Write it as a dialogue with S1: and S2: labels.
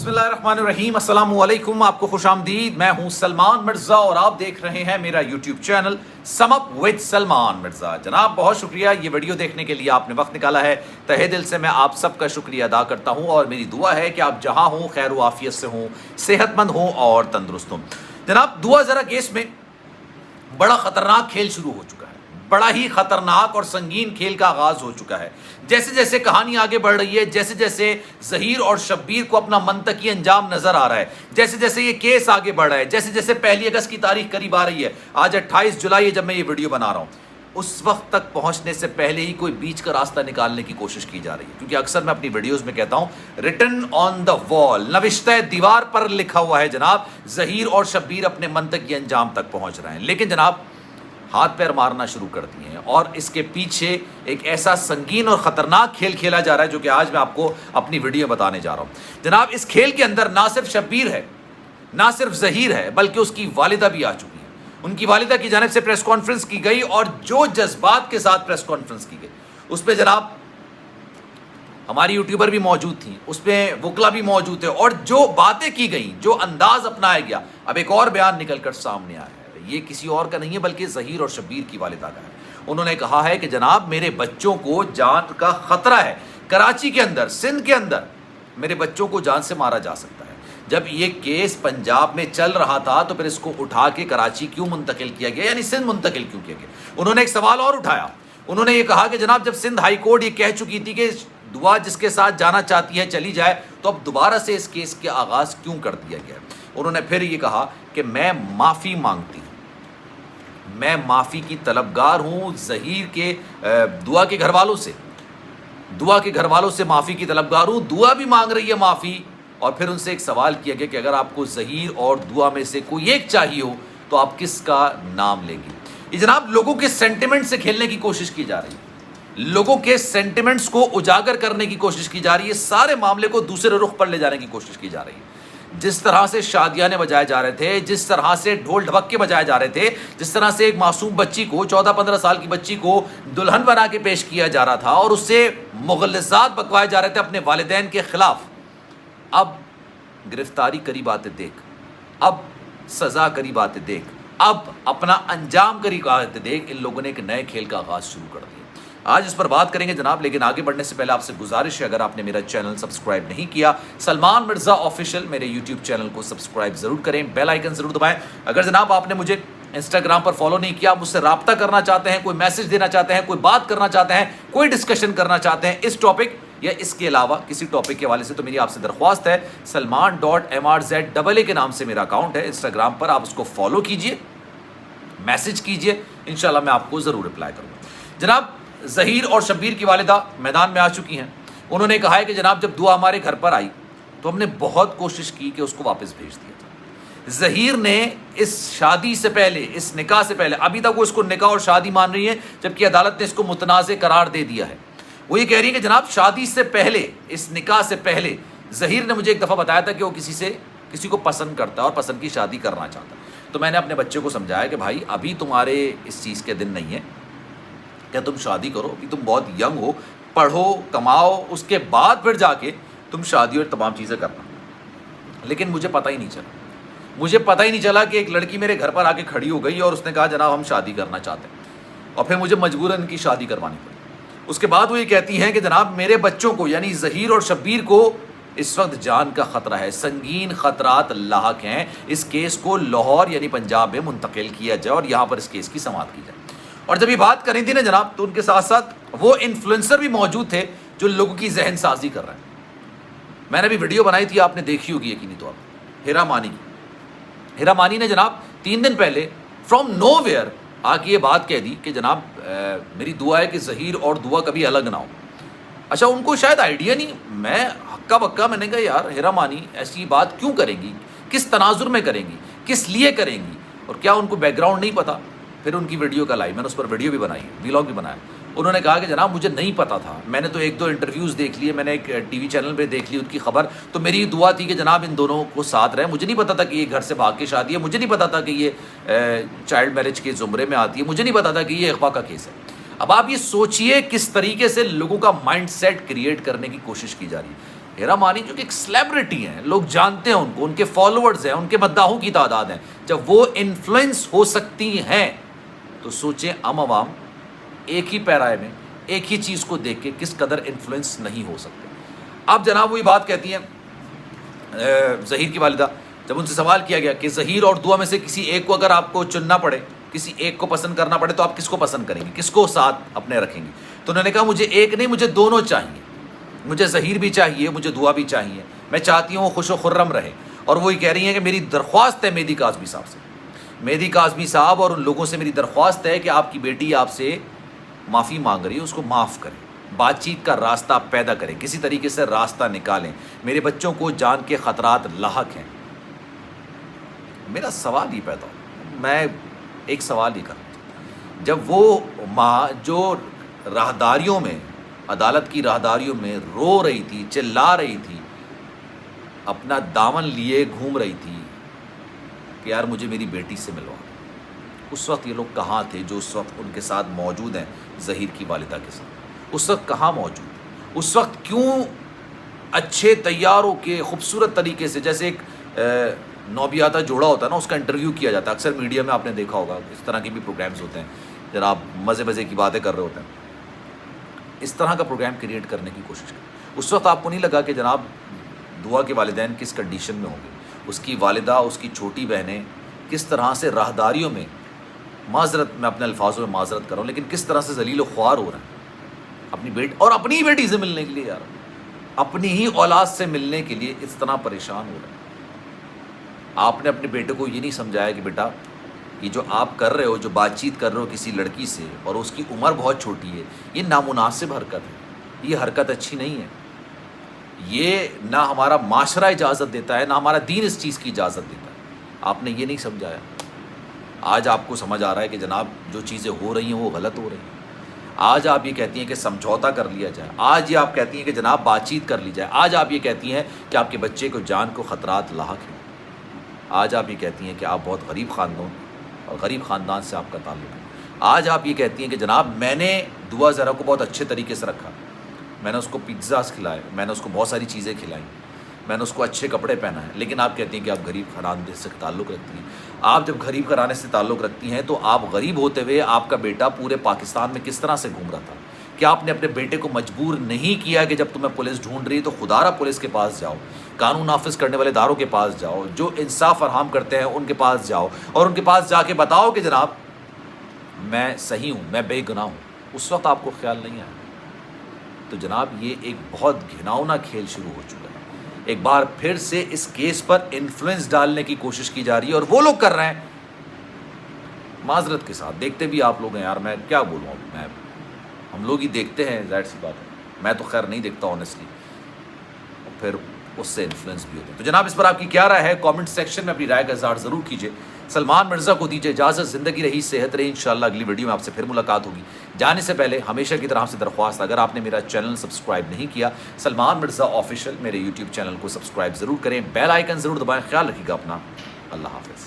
S1: बिस्मिल्लाहिर्रहमानिर्रहीम, अस्सलाम वालेकुम। आपको खुश आमदीद। मैं हूं सलमान मिर्ज़ा और आप देख रहे हैं मेरा YouTube channel sum up with Salman Mirza. जनाब बहुत शुक्रिया ये वीडियो देखने के लिए, आपने वक्त निकाला है। तहे दिल से मैं आप सबका शुक्रिया अदा करता हूं और मेरी दुआ है कि आप जहां हों खैर व आफियत से हों, सेहतमंद हों और तंदुरुस्त हों। जनाब दुआ ज़रा केस में बड़ा ख़तरनाक खेल शुरू हो चुका है। बड़ा ही खतरनाक और संगीन खेल का आगाज हो चुका है। जैसे जैसे कहानी आगे बढ़ रही है, जैसे जैसे ज़हीर और शब्बीर को अपना मंतकी अंजाम नजर आ रहा है, जैसे जैसे ये केस आगे बढ़ रहा है, जैसे जैसे 1 अगस्त की तारीख करीब आ रही है, आज 28 जुलाई है जब मैं ये वीडियो बना रहा हूँ, उस वक्त तक पहुंचने से पहले ही कोई बीच का रास्ता निकालने की कोशिश की जा रही है। क्योंकि अक्सर मैं अपनी वीडियोस में कहता हूं, रिटन ऑन द वॉल, नविश्ते दीवार पर लिखा हुआ है जनाब, ज़हीर और शब्बीर अपने मंतकी अंजाम तक पहुंच रहे हैं। लेकिन जनाब हाथ पैर मारना शुरू कर दिए हैं और इसके पीछे एक ऐसा संगीन और ख़तरनाक खेल खेला जा रहा है जो कि आज मैं आपको अपनी वीडियो बताने जा रहा हूं। जनाब इस खेल के अंदर ना सिर्फ शब्बीर है, ना सिर्फ ज़हीर है, बल्कि उसकी वालिदा भी आ चुकी है। उनकी वालिदा की जानिब से प्रेस कॉन्फ्रेंस की गई और जो जज्बात के साथ प्रेस कॉन्फ्रेंस की गई उस पर जनाब हमारी यूट्यूबर भी मौजूद थी, उसमें वकला भी मौजूद थे और जो बातें की गई, जो अंदाज अपनाया गया, अब एक और बयान निकल कर सामने आया है। ये किसी और का नहीं है बल्कि ज़हीर और शब्बीर की वालिदा का है। उन्होंने कहा है कि जनाब मेरे बच्चों को जान का खतरा है। कराची के अंदर, सिंध के अंदर मेरे बच्चों को जान से मारा जा सकता है। जब ये केस पंजाब में चल रहा था तो फिर इसको उठा के कराची क्यों मुंतकिल किया गया, यानी सिंध मुंतकिल क्यों किया गया। उन्होंने एक सवाल और उठाया। उन्होंने ये कहा कि जनाब जब सिंध हाई कोर्ट ये कह चुकी थी कि दुआ जिसके साथ जाना चाहती है चली जाए, तो अब दोबारा से इस केस के आगाज क्यों कर दिया गया। उन्होंने फिर ये कहा कि मैं माफ़ी मांगती हूँ, मैं माफ़ी की तलबगार हूँ ज़हीर के दुआ के घर वालों से, दुआ के घर वालों से माफ़ी की तलबगार हूँ। दुआ भी मांग रही है माफ़ी। और फिर उनसे एक सवाल किया गया कि अगर आपको ज़हीर और दुआ में से कोई एक चाहिए हो तो आप किसका नाम लेंगे। ये जनाब लोगों के सेंटिमेंट से खेलने की कोशिश की जा रही है, लोगों के सेंटिमेंट्स को उजागर करने की कोशिश की जा रही है, सारे मामले को दूसरे रुख पर ले जाने की कोशिश की जा रही है। जिस तरह से शादियाने बजाए जा रहे थे, जिस तरह से ढोल ढबक्के बजाए जा रहे थे, जिस तरह से एक मासूम बच्ची को, 14-15 साल की बच्ची को दुल्हन बना के पेश किया जा रहा था और उससे मुग़ल्लज़ात बकवाए जा रहे थे अपने वालिदैन के खिलाफ, अब गिरफ्तारी करीब आते देख, अब सज़ा करीब आते देख, अब अपना अंजाम करीब आते देख, इन लोगों ने एक नए खेल का आगाज़ शुरू कर दिया। आज इस पर बात करेंगे जनाब, लेकिन आगे बढ़ने से पहले आपसे गुजारिश है, अगर आपने मेरा चैनल सब्सक्राइब नहीं किया, सलमान मिर्ज़ा ऑफिशियल मेरे यूट्यूब चैनल को सब्सक्राइब ज़रूर करें, बेल आइकन ज़रूर दबाएं। अगर जनाब आपने मुझे इंस्टाग्राम पर फॉलो नहीं किया, मुझसे रब्ता करना चाहते हैं, कोई मैसेज देना चाहते हैं, कोई बात करना चाहते हैं, कोई डिस्कशन करना चाहते हैं इस टॉपिक या इसके अलावा किसी टॉपिक के हवाले से, तो मेरी आपसे दरख्वास्त है, salman.mrz के नाम से मेरा अकाउंट है इंस्टाग्राम पर, आप उसको फॉलो कीजिए, मैसेज कीजिए, इंशाल्लाह मैं आपको ज़रूर रिप्लाई करूँगा। जनाब ज़हीर और शब्बीर की वालिदा मैदान में आ चुकी हैं। उन्होंने कहा है कि जनाब जब दुआ हमारे घर पर आई तो हमने बहुत कोशिश की कि उसको वापस भेज दिया था। ज़हीर ने इस शादी से पहले, इस निकाह से पहले, अभी तक वो इसको निकाह और शादी मान रही है, जबकि अदालत ने इसको मुतनाज़े करार दे दिया है। वो ये कह रही है कि जनाब शादी से पहले, इस निकाह से पहले ज़हीर ने मुझे एक दफ़ा बताया था कि वो किसी को पसंद करता है और पसंद की शादी करना चाहता है। तो मैंने अपने बच्चे को समझाया कि भाई अभी तुम्हारे इस चीज़ के दिन नहीं है, क्या तुम शादी करो, अभी तुम बहुत यंग हो, पढ़ो कमाओ, उसके बाद फिर जाके तुम शादी और तमाम चीज़ें करना। लेकिन मुझे पता ही नहीं चला कि एक लड़की मेरे घर पर आके खड़ी हो गई और उसने कहा जनाब हम शादी करना चाहते हैं, और फिर मुझे मजबूरन इनकी शादी करवानी पड़ी। उसके बाद वो ये कहती हैं कि जनाब मेरे बच्चों को, यानी ज़हीर और शब्बीर को इस वक्त जान का ख़तरा है, संगीन ख़तरात लाहक हैं, इस केस को लाहौर यानी पंजाब में मुंतकिल किया जाए और यहाँ पर इस केस की समाअत की जाए। और जब ये बात करी थी ना जनाब, तो उनके साथ साथ वो इन्फ्लुएंसर भी मौजूद थे जो लोगों की जहन साजी कर रहे हैं। मैंने भी वीडियो बनाई थी, आपने देखी होगी यकीनी तौर पर, हिरा मानी की। हिरा मानी ने जनाब 3 दिन पहले फ्रॉम नोवेयर आके ये बात कह दी कि जनाब मेरी दुआ है कि ज़हीर और दुआ कभी अलग ना हो। अच्छा, उनको शायद आइडिया नहीं, मैं हक्का बक्का, मैंने कहा यार हिरा मानी ऐसी बात क्यों करेंगी, किस तनाजुर में करेंगी, किस लिए करेंगी, और क्या उनको बैकग्राउंड नहीं पता। फिर उनकी वीडियो कल आई, मैंने उस पर वीडियो भी बनाई, व्लॉग भी बनाया। उन्होंने कहा कि जनाब मुझे नहीं पता था, मैंने तो 1-2 इंटरव्यूज़ देख लिए, मैंने एक टीवी चैनल पे देख ली उनकी खबर, तो मेरी दुआ थी कि जनाब इन दोनों को साथ रहे। मुझे नहीं पता था कि ये घर से भाग के शादी है, मुझे नहीं पता था कि ये चाइल्ड मैरिज के ज़ुमरे में आती है, मुझे नहीं पता था कि ये अगवा का केस है। अब आप ये सोचिए किस तरीके से लोगों का माइंड सेट क्रिएट करने की कोशिश की जा रही है। ہیرا مانی جو کہ ایک سلیبریٹی ہیں, لوگ جانتے ہیں ان کو, ان کے فالوورز ہیں, ان کے مداحوں کی تعداد ہیں, جب وہ انفلوئنس ہو سکتی ہیں تو سوچیں عوام ایک ہی پیرائے میں ایک ہی چیز کو دیکھ کے کس قدر انفلوئنس نہیں ہو سکتے. اب جناب وہی بات کہتی ہیں ظہیر کی والدہ, جب ان سے سوال کیا گیا کہ ظہیر اور دعا میں سے کسی ایک کو اگر آپ کو چننا پڑے, کسی ایک کو پسند کرنا پڑے, تو آپ کس کو پسند کریں گے, کس کو ساتھ اپنے رکھیں گے؟ تو انہوں نے کہا مجھے ایک نہیں, مجھے دونوں چاہیے, مجھے ظہیر بھی چاہیے, مجھے دعا بھی چاہیے, میں چاہتی ہوں وہ خوش و خرم رہے. اور وہی کہہ رہی ہیں کہ میری درخواست ہے مہدی کاظمی صاحب سے, مہدی کاظمی صاحب اور ان لوگوں سے میری درخواست ہے کہ آپ کی بیٹی آپ سے معافی مانگ رہی ہے, اس کو معاف کریں, بات چیت کا راستہ پیدا کریں, کسی طریقے سے راستہ نکالیں, میرے بچوں کو جان کے خطرات لاحق ہیں. میرا سوال ہی پیدا ہو, میں ایک سوال ہی کروں, جب وہ ماں جو راہداریوں میں, عدالت کی راہداریوں میں رو رہی تھی, چلا رہی تھی, اپنا دامن لیے گھوم رہی تھی کہ یار مجھے میری بیٹی سے ملوا, اس وقت یہ لوگ کہاں تھے جو اس وقت ان کے ساتھ موجود ہیں ظہیر کی والدہ کے ساتھ؟ اس وقت کہاں موجود؟ اس وقت کیوں اچھے تیار ہو کے خوبصورت طریقے سے, جیسے ایک نوبیاتا جوڑا ہوتا ہے نا, اس کا انٹرویو کیا جاتا ہے, اکثر میڈیا میں آپ نے دیکھا ہوگا, اس طرح کے بھی پروگرامز ہوتے ہیں, جناب مزے مزے کی باتیں کر رہے ہوتے ہیں, اس طرح کا پروگرام کریٹ کرنے کی کوشش کریں. اس وقت آپ کو نہیں لگا کہ جناب دعا کے والدین کس کنڈیشن میں ہوں گے, اس کی والدہ, اس کی چھوٹی بہنیں کس طرح سے راہداریوں میں, معذرت میں اپنے الفاظوں میں معذرت کر رہا ہوں, لیکن کس طرح سے ذلیل و خوار ہو رہے ہیں اپنی بیٹی, اور اپنی ہی بیٹی سے ملنے کے لیے, یار اپنی ہی اولاد سے ملنے کے لیے اس طرح پریشان ہو رہے ہیں. آپ نے اپنے بیٹے کو یہ نہیں سمجھایا کہ بیٹا یہ جو آپ کر رہے ہو, جو بات چیت کر رہے ہو کسی لڑکی سے, اور اس کی عمر بہت چھوٹی ہے, یہ نامناسب حرکت ہے, یہ حرکت اچھی نہیں ہے, یہ نہ ہمارا معاشرہ اجازت دیتا ہے, نہ ہمارا دین اس چیز کی اجازت دیتا ہے. آپ نے یہ نہیں سمجھایا. آج آپ کو سمجھ آ رہا ہے کہ جناب جو چیزیں ہو رہی ہیں وہ غلط ہو رہی ہیں. آج آپ یہ کہتی ہیں کہ سمجھوتا کر لیا جائے, آج یہ آپ کہتی ہیں کہ جناب بات چیت کر لی جائے, آج آپ یہ کہتی ہیں کہ آپ کے بچے کو جان کو خطرات لاحق ہیں, آج آپ یہ کہتی ہیں کہ آپ بہت غریب خاندان اور غریب خاندان سے آپ کا تعلق ہے, آج آپ یہ کہتی ہیں کہ جناب میں نے دعا زہرا کو بہت اچھے طریقے سے رکھا, میں نے اس کو پیزاز کھلائے, میں نے اس کو بہت ساری چیزیں کھلائیں, میں نے اس کو اچھے کپڑے پہنائے, لیکن آپ کہتی ہیں کہ آپ غریب خاندان سے تعلق رکھتی ہیں. آپ جب غریب گھرانے سے تعلق رکھتی ہیں تو آپ غریب ہوتے ہوئے آپ کا بیٹا پورے پاکستان میں کس طرح سے گھوم رہا تھا؟ کیا آپ نے اپنے بیٹے کو مجبور نہیں کیا کہ جب تمہیں پولیس ڈھونڈ رہی ہے تو خدا را پولیس کے پاس جاؤ, قانون نافذ کرنے والے اداروں کے پاس جاؤ, جو انصاف فراہم کرتے ہیں ان کے پاس جاؤ, اور ان کے پاس جا کے بتاؤ کہ جناب میں صحیح ہوں, میں بے گناہ ہوں. اس وقت آپ کو خیال نہیں آیا. تو جناب یہ ایک بہت گھناؤنا کھیل شروع ہو چکا ہے. ایک بار پھر سے اس کیس پر انفلوئنس ڈالنے کی کوشش کی جا رہی ہے, اور وہ لوگ کر رہے ہیں معذرت کے ساتھ, دیکھتے بھی آپ لوگ ہیں یار, میں کیا بولوں, میں ہم لوگ ہی دیکھتے ہیں, ظاہر سی بات ہے, میں تو خیر نہیں دیکھتا آنیسٹلی, پھر اس سے انفلوئنس بھی ہوتے ہیں. تو جناب اس پر آپ کی کیا رائے ہے؟ کامنٹ سیکشن میں اپنی رائے کا اظہار ضرور کیجیے. سلمان مرزا کو دیجیے اجازت, زندگی رہی, صحت رہی, انشاءاللہ اگلی ویڈیو میں آپ سے پھر ملاقات ہوگی. جانے سے پہلے ہمیشہ کی طرح سے درخواست, اگر آپ نے میرا چینل سبسکرائب نہیں کیا, سلمان مرزا آفیشیل میرے یوٹیوب چینل کو سبسکرائب ضرور کریں, بیل آئیکن ضرور دبائیں. خیال رکھیے گا اپنا, اللہ حافظ.